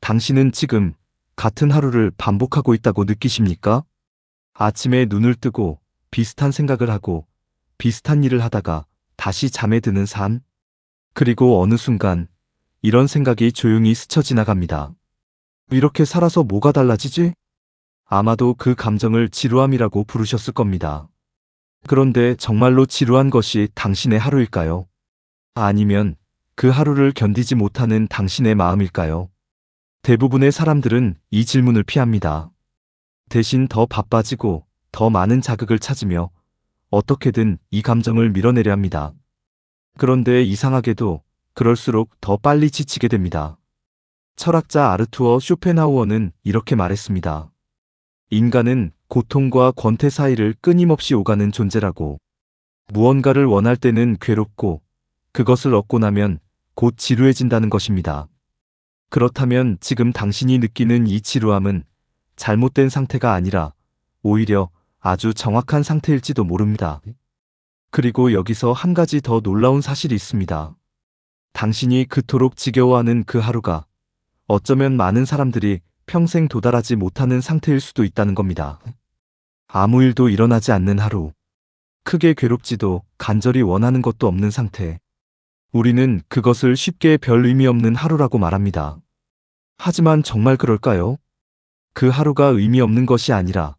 당신은 지금 같은 하루를 반복하고 있다고 느끼십니까? 아침에 눈을 뜨고 비슷한 생각을 하고 비슷한 일을 하다가 다시 잠에 드는 삶. 그리고 어느 순간 이런 생각이 조용히 스쳐 지나갑니다. 이렇게 살아서 뭐가 달라지지? 아마도 그 감정을 지루함이라고 부르셨을 겁니다. 그런데 정말로 지루한 것이 당신의 하루일까요? 아니면 그 하루를 견디지 못하는 당신의 마음일까요? 대부분의 사람들은 이 질문을 피합니다. 대신 더 바빠지고 더 많은 자극을 찾으며 어떻게든 이 감정을 밀어내려 합니다. 그런데 이상하게도 그럴수록 더 빨리 지치게 됩니다. 철학자 아르투어 쇼펜하우어는 이렇게 말했습니다. 인간은 고통과 권태 사이를 끊임없이 오가는 존재라고. 무언가를 원할 때는 괴롭고 그것을 얻고 나면 곧 지루해진다는 것입니다. 그렇다면 지금 당신이 느끼는 이 지루함은 잘못된 상태가 아니라 오히려 아주 정확한 상태일지도 모릅니다. 그리고 여기서 한 가지 더 놀라운 사실이 있습니다. 당신이 그토록 지겨워하는 그 하루가 어쩌면 많은 사람들이 평생 도달하지 못하는 상태일 수도 있다는 겁니다. 아무 일도 일어나지 않는 하루. 크게 괴롭지도 간절히 원하는 것도 없는 상태. 우리는 그것을 쉽게 별 의미 없는 하루라고 말합니다. 하지만 정말 그럴까요? 그 하루가 의미 없는 것이 아니라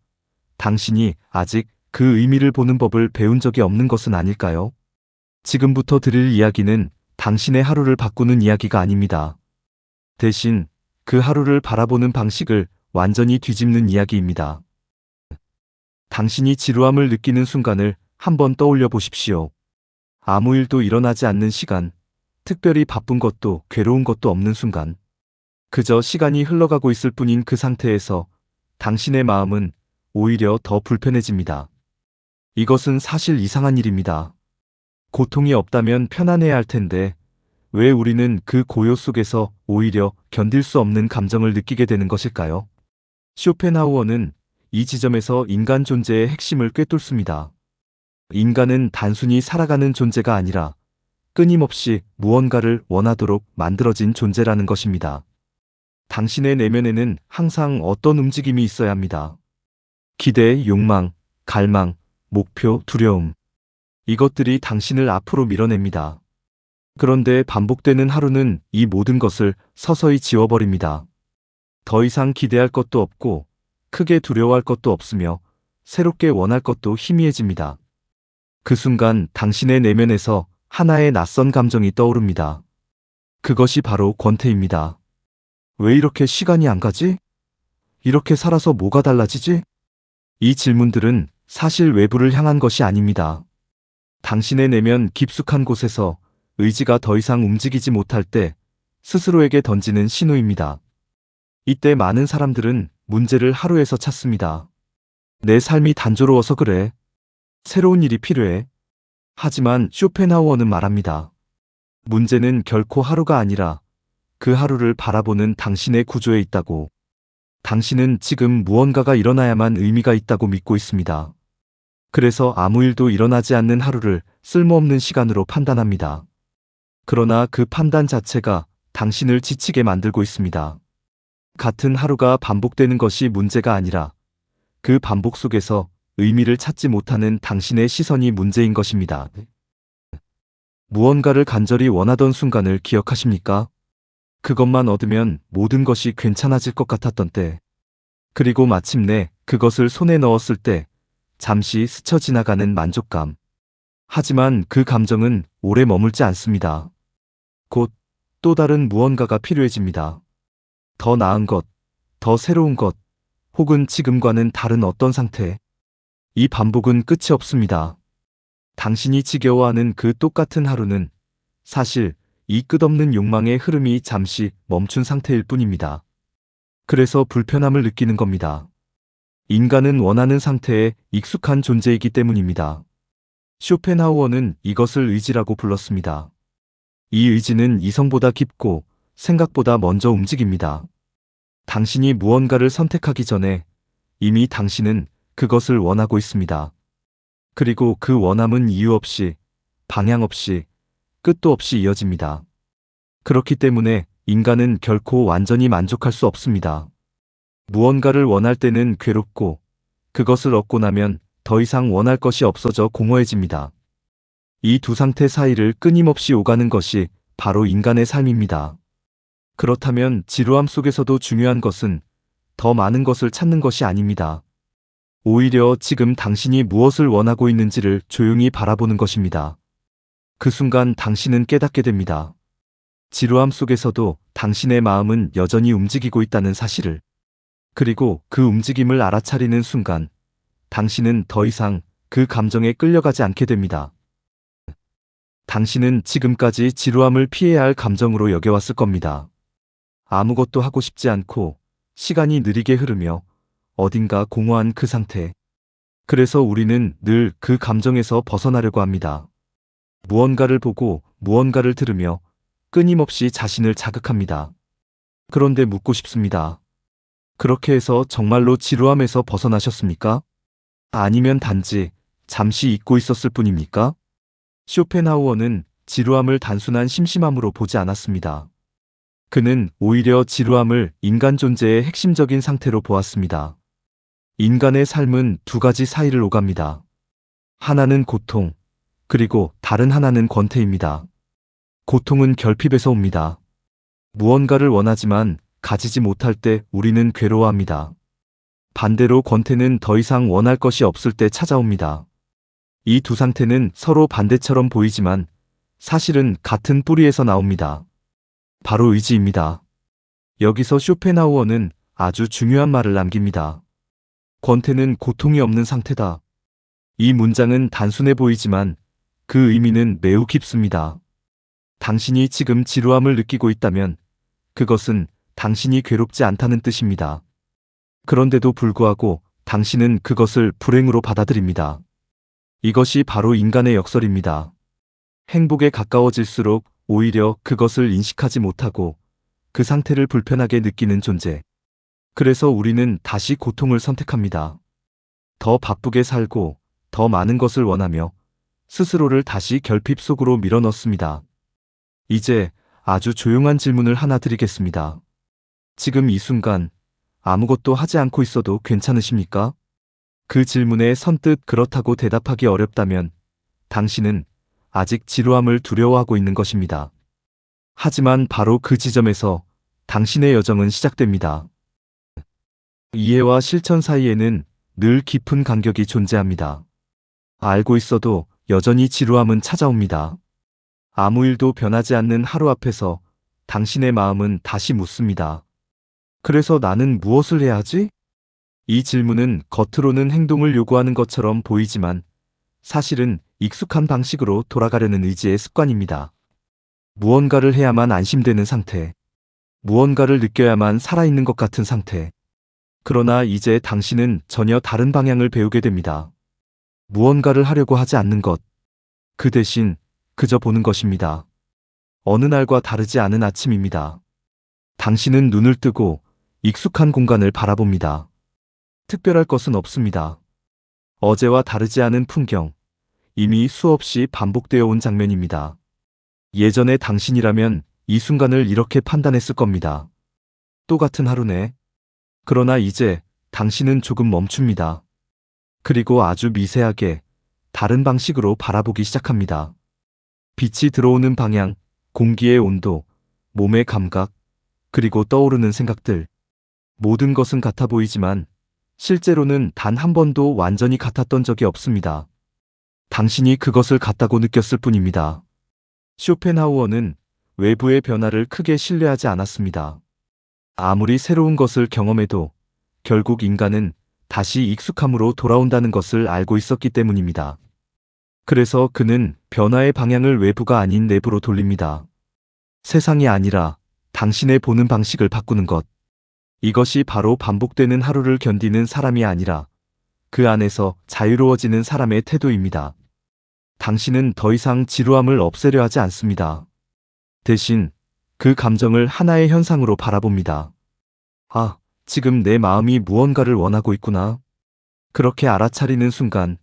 당신이 아직 그 의미를 보는 법을 배운 적이 없는 것은 아닐까요? 지금부터 드릴 이야기는 당신의 하루를 바꾸는 이야기가 아닙니다. 대신 그 하루를 바라보는 방식을 완전히 뒤집는 이야기입니다. 당신이 지루함을 느끼는 순간을 한번 떠올려 보십시오. 아무 일도 일어나지 않는 시간, 특별히 바쁜 것도 괴로운 것도 없는 순간. 그저 시간이 흘러가고 있을 뿐인 그 상태에서 당신의 마음은 오히려 더 불편해집니다. 이것은 사실 이상한 일입니다. 고통이 없다면 편안해야 할 텐데 왜 우리는 그 고요 속에서 오히려 견딜 수 없는 감정을 느끼게 되는 것일까요? 쇼펜하우어는 이 지점에서 인간 존재의 핵심을 꿰뚫습니다. 인간은 단순히 살아가는 존재가 아니라 끊임없이 무언가를 원하도록 만들어진 존재라는 것입니다. 당신의 내면에는 항상 어떤 움직임이 있어야 합니다. 기대, 욕망, 갈망, 목표, 두려움. 이것들이 당신을 앞으로 밀어냅니다. 그런데 반복되는 하루는 이 모든 것을 서서히 지워버립니다. 더 이상 기대할 것도 없고 크게 두려워할 것도 없으며 새롭게 원할 것도 희미해집니다. 그 순간 당신의 내면에서 하나의 낯선 감정이 떠오릅니다. 그것이 바로 권태입니다. 왜 이렇게 시간이 안 가지? 이렇게 살아서 뭐가 달라지지? 이 질문들은 사실 외부를 향한 것이 아닙니다. 당신의 내면 깊숙한 곳에서 의지가 더 이상 움직이지 못할 때 스스로에게 던지는 신호입니다. 이때 많은 사람들은 문제를 하루에서 찾습니다. 내 삶이 단조로워서 그래. 새로운 일이 필요해. 하지만 쇼펜하우어는 말합니다. 문제는 결코 하루가 아니라 그 하루를 바라보는 당신의 구조에 있다고. 당신은 지금 무언가가 일어나야만 의미가 있다고 믿고 있습니다. 그래서 아무 일도 일어나지 않는 하루를 쓸모없는 시간으로 판단합니다. 그러나 그 판단 자체가 당신을 지치게 만들고 있습니다. 같은 하루가 반복되는 것이 문제가 아니라 그 반복 속에서 의미를 찾지 못하는 당신의 시선이 문제인 것입니다. 무언가를 간절히 원하던 순간을 기억하십니까? 그것만 얻으면 모든 것이 괜찮아질 것 같았던 때. 그리고 마침내 그것을 손에 넣었을 때 잠시 스쳐 지나가는 만족감. 하지만 그 감정은 오래 머물지 않습니다. 곧 또 다른 무언가가 필요해집니다. 더 나은 것, 더 새로운 것, 혹은 지금과는 다른 어떤 상태. 이 반복은 끝이 없습니다. 당신이 지겨워하는 그 똑같은 하루는 사실 이 끝없는 욕망의 흐름이 잠시 멈춘 상태일 뿐입니다. 그래서 불편함을 느끼는 겁니다. 인간은 원하는 상태에 익숙한 존재이기 때문입니다. 쇼펜하우어는 이것을 의지라고 불렀습니다. 이 의지는 이성보다 깊고 생각보다 먼저 움직입니다. 당신이 무언가를 선택하기 전에 이미 당신은 그것을 원하고 있습니다. 그리고 그 원함은 이유 없이, 방향 없이, 끝도 없이 이어집니다. 그렇기 때문에 인간은 결코 완전히 만족할 수 없습니다. 무언가를 원할 때는 괴롭고 그것을 얻고 나면 더 이상 원할 것이 없어져 공허해집니다. 이 두 상태 사이를 끊임없이 오가는 것이 바로 인간의 삶입니다. 그렇다면 지루함 속에서도 중요한 것은 더 많은 것을 찾는 것이 아닙니다. 오히려 지금 당신이 무엇을 원하고 있는지를 조용히 바라보는 것입니다. 그 순간 당신은 깨닫게 됩니다. 지루함 속에서도 당신의 마음은 여전히 움직이고 있다는 사실을. 그리고 그 움직임을 알아차리는 순간 당신은 더 이상 그 감정에 끌려가지 않게 됩니다. 당신은 지금까지 지루함을 피해야 할 감정으로 여겨왔을 겁니다. 아무것도 하고 싶지 않고 시간이 느리게 흐르며 어딘가 공허한 그 상태. 그래서 우리는 늘 그 감정에서 벗어나려고 합니다. 무언가를 보고 무언가를 들으며 끊임없이 자신을 자극합니다. 그런데 묻고 싶습니다. 그렇게 해서 정말로 지루함에서 벗어나셨습니까? 아니면 단지 잠시 잊고 있었을 뿐입니까? 쇼펜하우어는 지루함을 단순한 심심함으로 보지 않았습니다. 그는 오히려 지루함을 인간 존재의 핵심적인 상태로 보았습니다. 인간의 삶은 두 가지 사이를 오갑니다. 하나는 고통, 그리고 다른 하나는 권태입니다. 고통은 결핍에서 옵니다. 무언가를 원하지만 가지지 못할 때 우리는 괴로워합니다. 반대로 권태는 더 이상 원할 것이 없을 때 찾아옵니다. 이 두 상태는 서로 반대처럼 보이지만 사실은 같은 뿌리에서 나옵니다. 바로 의지입니다. 여기서 쇼펜하우어는 아주 중요한 말을 남깁니다. 권태는 고통이 없는 상태다. 이 문장은 단순해 보이지만 그 의미는 매우 깊습니다. 당신이 지금 지루함을 느끼고 있다면 그것은 당신이 괴롭지 않다는 뜻입니다. 그런데도 불구하고 당신은 그것을 불행으로 받아들입니다. 이것이 바로 인간의 역설입니다. 행복에 가까워질수록 오히려 그것을 인식하지 못하고 그 상태를 불편하게 느끼는 존재. 그래서 우리는 다시 고통을 선택합니다. 더 바쁘게 살고 더 많은 것을 원하며 스스로를 다시 결핍 속으로 밀어넣습니다. 이제 아주 조용한 질문을 하나 드리겠습니다. 지금 이 순간 아무것도 하지 않고 있어도 괜찮으십니까? 그 질문에 선뜻 그렇다고 대답하기 어렵다면 당신은 아직 지루함을 두려워하고 있는 것입니다. 하지만 바로 그 지점에서 당신의 여정은 시작됩니다. 이해와 실천 사이에는 늘 깊은 간격이 존재합니다. 알고 있어도 여전히 지루함은 찾아옵니다. 아무 일도 변하지 않는 하루 앞에서 당신의 마음은 다시 묻습니다. 그래서 나는 무엇을 해야 하지? 이 질문은 겉으로는 행동을 요구하는 것처럼 보이지만 사실은 익숙한 방식으로 돌아가려는 의지의 습관입니다. 무언가를 해야만 안심되는 상태. 무언가를 느껴야만 살아있는 것 같은 상태. 그러나 이제 당신은 전혀 다른 방향을 배우게 됩니다. 무언가를 하려고 하지 않는 것. 그 대신 그저 보는 것입니다. 어느 날과 다르지 않은 아침입니다. 당신은 눈을 뜨고 익숙한 공간을 바라봅니다. 특별할 것은 없습니다. 어제와 다르지 않은 풍경, 이미 수없이 반복되어 온 장면입니다. 예전의 당신이라면 이 순간을 이렇게 판단했을 겁니다. 똑같은 하루네. 그러나 이제 당신은 조금 멈춥니다. 그리고 아주 미세하게 다른 방식으로 바라보기 시작합니다. 빛이 들어오는 방향, 공기의 온도, 몸의 감각, 그리고 떠오르는 생각들. 모든 것은 같아 보이지만 실제로는 단 한 번도 완전히 같았던 적이 없습니다. 당신이 그것을 같다고 느꼈을 뿐입니다. 쇼펜하우어는 외부의 변화를 크게 신뢰하지 않았습니다. 아무리 새로운 것을 경험해도 결국 인간은 다시 익숙함으로 돌아온다는 것을 알고 있었기 때문입니다. 그래서 그는 변화의 방향을 외부가 아닌 내부로 돌립니다. 세상이 아니라 당신의 보는 방식을 바꾸는 것. 이것이 바로 반복되는 하루를 견디는 사람이 아니라 그 안에서 자유로워지는 사람의 태도입니다. 당신은 더 이상 지루함을 없애려 하지 않습니다. 대신 그 감정을 하나의 현상으로 바라봅니다. 아, 지금 내 마음이 무언가를 원하고 있구나. 그렇게 알아차리는 순간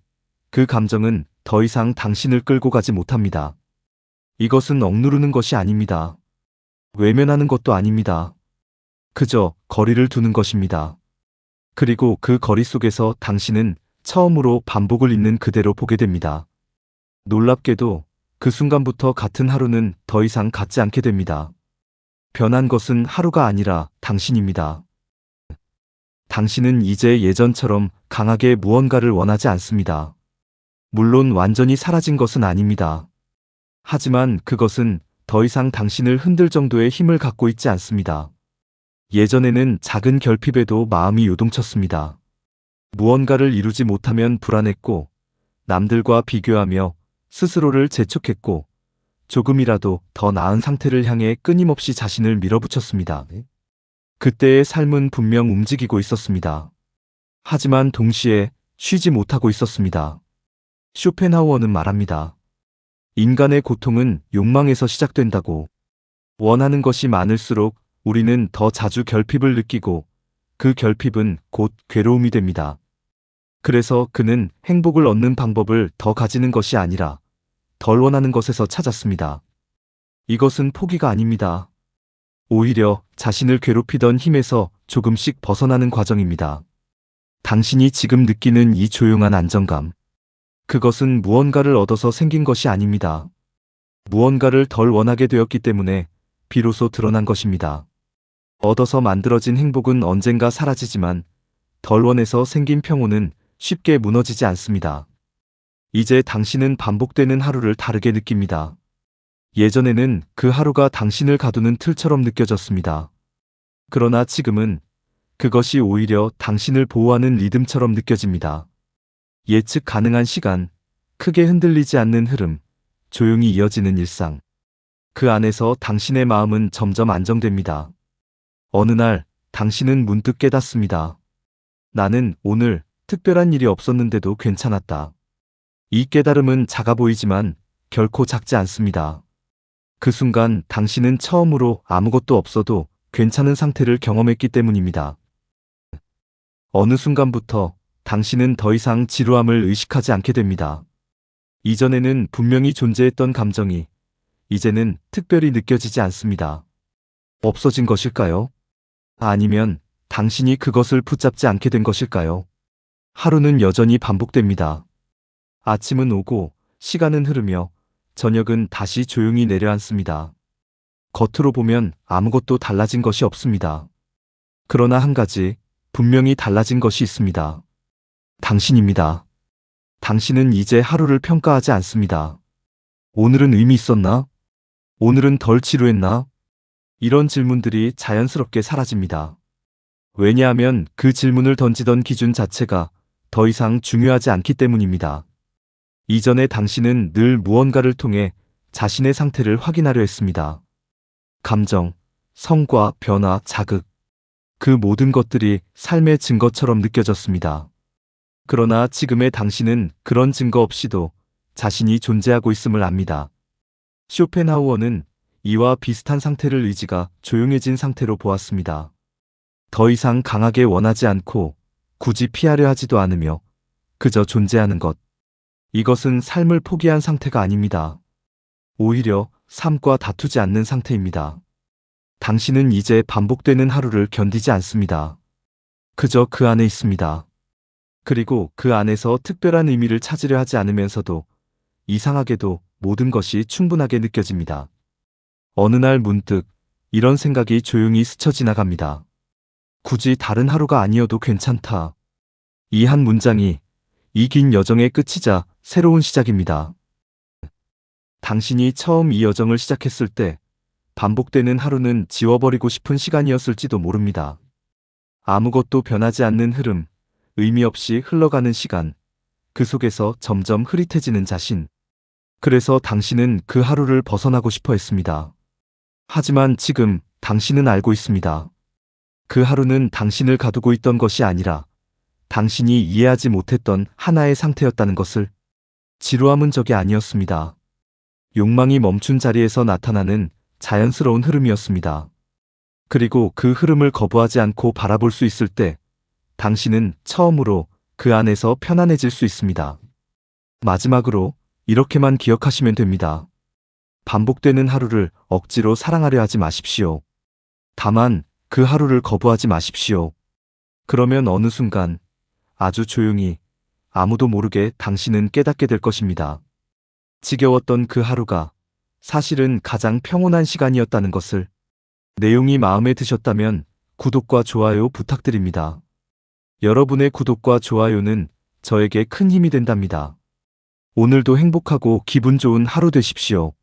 그 감정은 더 이상 당신을 끌고 가지 못합니다. 이것은 억누르는 것이 아닙니다. 외면하는 것도 아닙니다. 그저 거리를 두는 것입니다. 그리고 그 거리 속에서 당신은 처음으로 반복을 있는 그대로 보게 됩니다. 놀랍게도 그 순간부터 같은 하루는 더 이상 같지 않게 됩니다. 변한 것은 하루가 아니라 당신입니다. 당신은 이제 예전처럼 강하게 무언가를 원하지 않습니다. 물론 완전히 사라진 것은 아닙니다. 하지만 그것은 더 이상 당신을 흔들 정도의 힘을 갖고 있지 않습니다. 예전에는 작은 결핍에도 마음이 요동쳤습니다. 무언가를 이루지 못하면 불안했고, 남들과 비교하며 스스로를 재촉했고, 조금이라도 더 나은 상태를 향해 끊임없이 자신을 밀어붙였습니다. 그때의 삶은 분명 움직이고 있었습니다. 하지만 동시에 쉬지 못하고 있었습니다. 쇼펜하우어는 말합니다. 인간의 고통은 욕망에서 시작된다고. 원하는 것이 많을수록 우리는 더 자주 결핍을 느끼고 그 결핍은 곧 괴로움이 됩니다. 그래서 그는 행복을 얻는 방법을 더 가지는 것이 아니라 덜 원하는 것에서 찾았습니다. 이것은 포기가 아닙니다. 오히려 자신을 괴롭히던 힘에서 조금씩 벗어나는 과정입니다. 당신이 지금 느끼는 이 조용한 안정감. 그것은 무언가를 얻어서 생긴 것이 아닙니다. 무언가를 덜 원하게 되었기 때문에 비로소 드러난 것입니다. 얻어서 만들어진 행복은 언젠가 사라지지만 덜 원해서 생긴 평온은 쉽게 무너지지 않습니다. 이제 당신은 반복되는 하루를 다르게 느낍니다. 예전에는 그 하루가 당신을 가두는 틀처럼 느껴졌습니다. 그러나 지금은 그것이 오히려 당신을 보호하는 리듬처럼 느껴집니다. 예측 가능한 시간, 크게 흔들리지 않는 흐름, 조용히 이어지는 일상. 그 안에서 당신의 마음은 점점 안정됩니다. 어느 날 당신은 문득 깨닫습니다. 나는 오늘 특별한 일이 없었는데도 괜찮았다. 이 깨달음은 작아 보이지만 결코 작지 않습니다. 그 순간 당신은 처음으로 아무것도 없어도 괜찮은 상태를 경험했기 때문입니다. 어느 순간부터 당신은 더 이상 지루함을 의식하지 않게 됩니다. 이전에는 분명히 존재했던 감정이 이제는 특별히 느껴지지 않습니다. 없어진 것일까요? 아니면 당신이 그것을 붙잡지 않게 된 것일까요? 하루는 여전히 반복됩니다. 아침은 오고 시간은 흐르며 저녁은 다시 조용히 내려앉습니다. 겉으로 보면 아무것도 달라진 것이 없습니다. 그러나 한 가지 분명히 달라진 것이 있습니다. 당신입니다. 당신은 이제 하루를 평가하지 않습니다. 오늘은 의미 있었나? 오늘은 덜 지루했나? 이런 질문들이 자연스럽게 사라집니다. 왜냐하면 그 질문을 던지던 기준 자체가 더 이상 중요하지 않기 때문입니다. 이전에 당신은 늘 무언가를 통해 자신의 상태를 확인하려 했습니다. 감정, 성과, 변화, 자극. 그 모든 것들이 삶의 증거처럼 느껴졌습니다. 그러나 지금의 당신은 그런 증거 없이도 자신이 존재하고 있음을 압니다. 쇼펜하우어는 이와 비슷한 상태를 의지가 조용해진 상태로 보았습니다. 더 이상 강하게 원하지 않고 굳이 피하려 하지도 않으며 그저 존재하는 것. 이것은 삶을 포기한 상태가 아닙니다. 오히려 삶과 다투지 않는 상태입니다. 당신은 이제 반복되는 하루를 견디지 않습니다. 그저 그 안에 있습니다. 그리고 그 안에서 특별한 의미를 찾으려 하지 않으면서도 이상하게도 모든 것이 충분하게 느껴집니다. 어느 날 문득 이런 생각이 조용히 스쳐 지나갑니다. 굳이 다른 하루가 아니어도 괜찮다. 이 한 문장이 이 긴 여정의 끝이자 새로운 시작입니다. 당신이 처음 이 여정을 시작했을 때 반복되는 하루는 지워버리고 싶은 시간이었을지도 모릅니다. 아무것도 변하지 않는 흐름, 의미 없이 흘러가는 시간, 그 속에서 점점 흐릿해지는 자신. 그래서 당신은 그 하루를 벗어나고 싶어 했습니다. 하지만 지금 당신은 알고 있습니다. 그 하루는 당신을 가두고 있던 것이 아니라 당신이 이해하지 못했던 하나의 상태였다는 것을. 지루함은 적이 아니었습니다. 욕망이 멈춘 자리에서 나타나는 자연스러운 흐름이었습니다. 그리고 그 흐름을 거부하지 않고 바라볼 수 있을 때 당신은 처음으로 그 안에서 편안해질 수 있습니다. 마지막으로 이렇게만 기억하시면 됩니다. 반복되는 하루를 억지로 사랑하려 하지 마십시오. 다만 그 하루를 거부하지 마십시오. 그러면 어느 순간 아주 조용히 아무도 모르게 당신은 깨닫게 될 것입니다. 지겨웠던 그 하루가 사실은 가장 평온한 시간이었다는 것을. 내용이 마음에 드셨다면 구독과 좋아요 부탁드립니다. 여러분의 구독과 좋아요는 저에게 큰 힘이 된답니다. 오늘도 행복하고 기분 좋은 하루 되십시오.